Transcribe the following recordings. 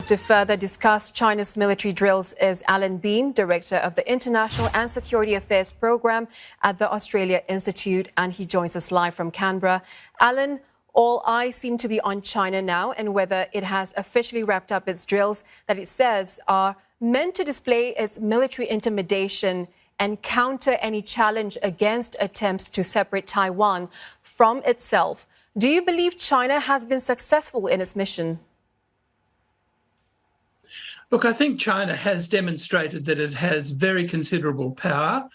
To further discuss China's military drills is Allan Behm, Director of the International and Security Affairs Programme at the Australia Institute, and he joins us live from Canberra. Allan, all eyes seem to be on China now and whether it has officially wrapped up its drills that it says are meant to display its military intimidation and counter any challenge against attempts to separate Taiwan from itself. Do you believe China has been successful in its mission? Look, I think China has demonstrated that it has very considerable power.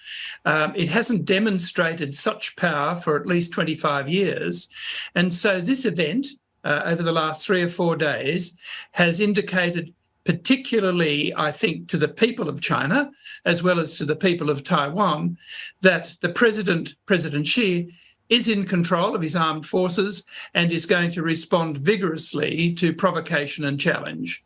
It hasn't demonstrated such power for at least 25 years. And so this event over the last 3 or 4 days has indicated, particularly, I think, to the people of China, as well as to the people of Taiwan, that the President Xi is in control of his armed forces and is going to respond vigorously to provocation and challenge.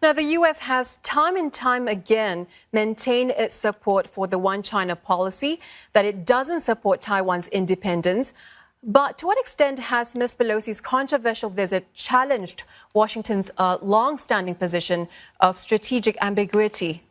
Now, the U.S. has time and time again maintained its support for the One China policy, that it doesn't support Taiwan's independence. But to what extent has Ms. Pelosi's controversial visit challenged Washington's long-standing position of strategic ambiguity?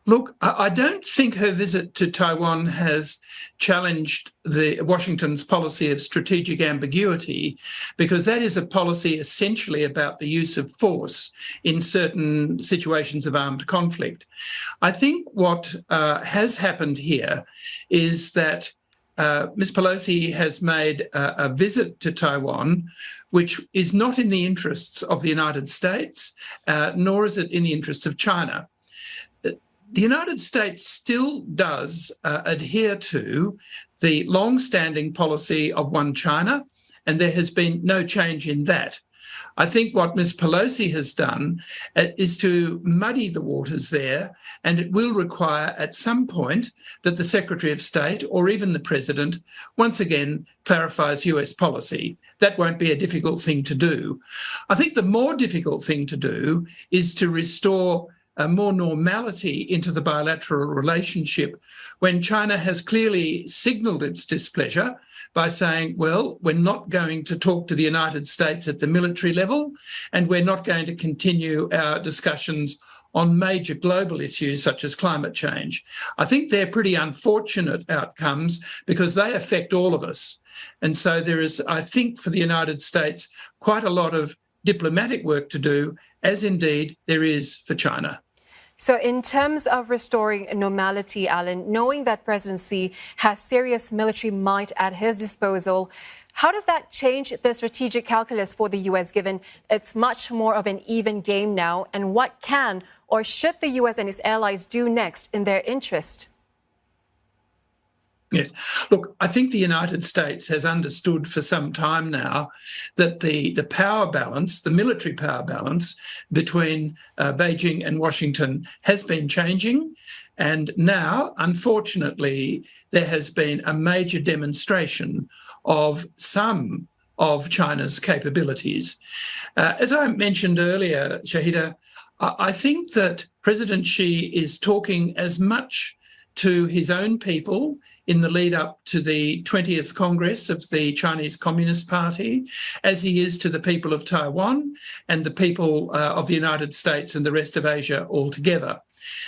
Look, I don't think her visit to Taiwan has challenged Washington's policy of strategic ambiguity, because that is a policy essentially about the use of force in certain situations of armed conflict. I think what has happened here is that Ms. Pelosi has made a visit to Taiwan which is not in the interests of the United States, nor is it in the interests of China. The United States still does adhere to the long-standing policy of One China, and there has been no change in that. I think what Ms. Pelosi has done is to muddy the waters there, and it will require at some point that the Secretary of State or even the President once again clarifies US policy. That won't be a difficult thing to do. I think the more difficult thing to do is to restore more normality into the bilateral relationship when China has clearly signalled its displeasure by saying, well, we're not going to talk to the United States at the military level, and we're not going to continue our discussions on major global issues such as climate change. I think they're pretty unfortunate outcomes because they affect all of us. And so there is, I think, for the United States, quite a lot of diplomatic work to do, as indeed there is for China. So in terms of restoring normality, Allan, knowing that President Xi has serious military might at his disposal, how does that change the strategic calculus for the U.S., given it's much more of an even game now? And what can or should the U.S. and its allies do next in their interest? Yes. Look, I think the United States has understood for some time now that the power balance, the military power balance between Beijing and Washington has been changing. And now, unfortunately, there has been a major demonstration of some of China's capabilities. As I mentioned earlier, Shahida, I think that President Xi is talking as much to his own people in the lead up to the 20th Congress of the Chinese Communist Party, as he is to the people of Taiwan and the people of the United States and the rest of Asia altogether.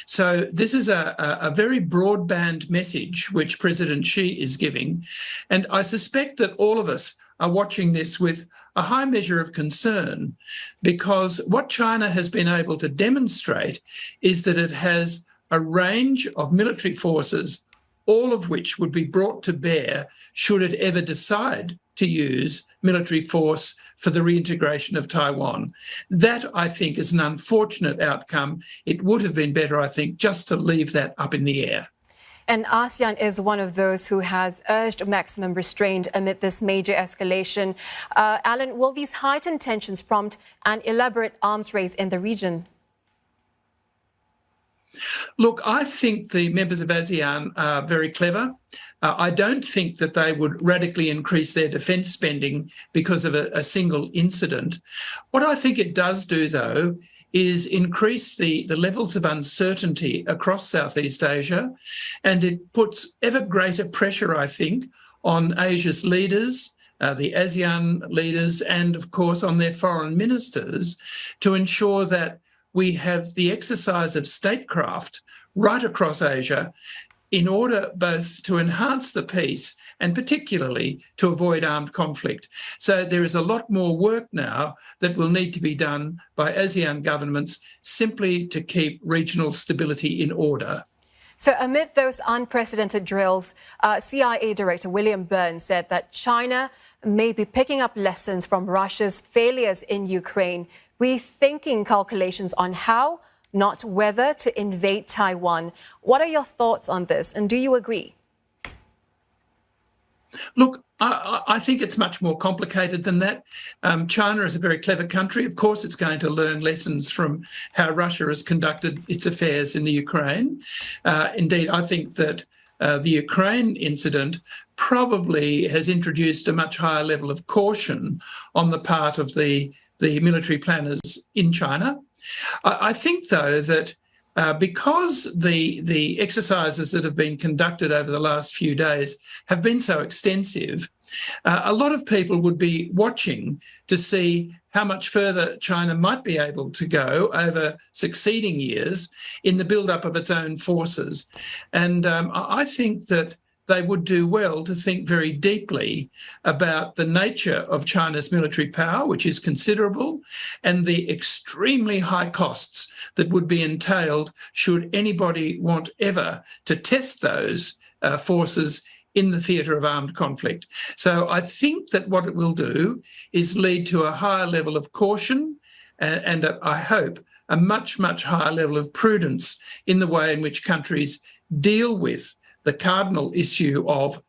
So this is a very broadband message which President Xi is giving. And I suspect that all of us are watching this with a high measure of concern, because what China has been able to demonstrate is that it has a range of military forces, all of which would be brought to bear should it ever decide to use military force for the reintegration of Taiwan. That, I think, is an unfortunate outcome. It would have been better, I think, just to leave that up in the air. And ASEAN is one of those who has urged maximum restraint amid this major escalation. Allan, will these heightened tensions prompt an elaborate arms race in the region? Look, I think the members of ASEAN are very clever. I don't think that they would radically increase their defence spending because of a single incident. What I think it does do, though, is increase the levels of uncertainty across Southeast Asia, and it puts ever greater pressure, I think, on Asia's leaders the ASEAN leaders, and of course on their foreign ministers, to ensure that we have the exercise of statecraft right across Asia in order both to enhance the peace and particularly to avoid armed conflict. So there is a lot more work now that will need to be done by ASEAN governments simply to keep regional stability in order. So amid those unprecedented drills, CIA Director William Behm said that China may be picking up lessons from Russia's failures in Ukraine, rethinking calculations on how, not whether, to invade Taiwan. What are your thoughts on this, and do you agree? Look, I think it's much more complicated than that. China is a very clever country. Of course, it's going to learn lessons from how Russia has conducted its affairs in the Ukraine. Indeed, I think that the Ukraine incident probably has introduced a much higher level of caution on the part of the military planners in China. I think, though, that because the exercises that have been conducted over the last few days have been so extensive, a lot of people would be watching to see how much further China might be able to go over succeeding years in the build-up of its own forces. And I think that they would do well to think very deeply about the nature of China's military power, which is considerable, and the extremely high costs that would be entailed should anybody want ever to test those forces in the theatre of armed conflict. So I think that what it will do is lead to a higher level of caution and I hope a much, much higher level of prudence in the way in which countries deal with the cardinal issue of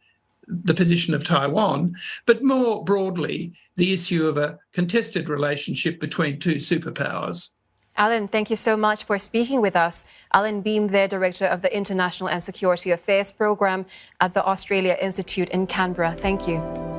the position of Taiwan, but more broadly, the issue of a contested relationship between two superpowers. Allan, thank you so much for speaking with us. Allan Behm, the Director of the International and Security Affairs Programme at the Australia Institute in Canberra. Thank you.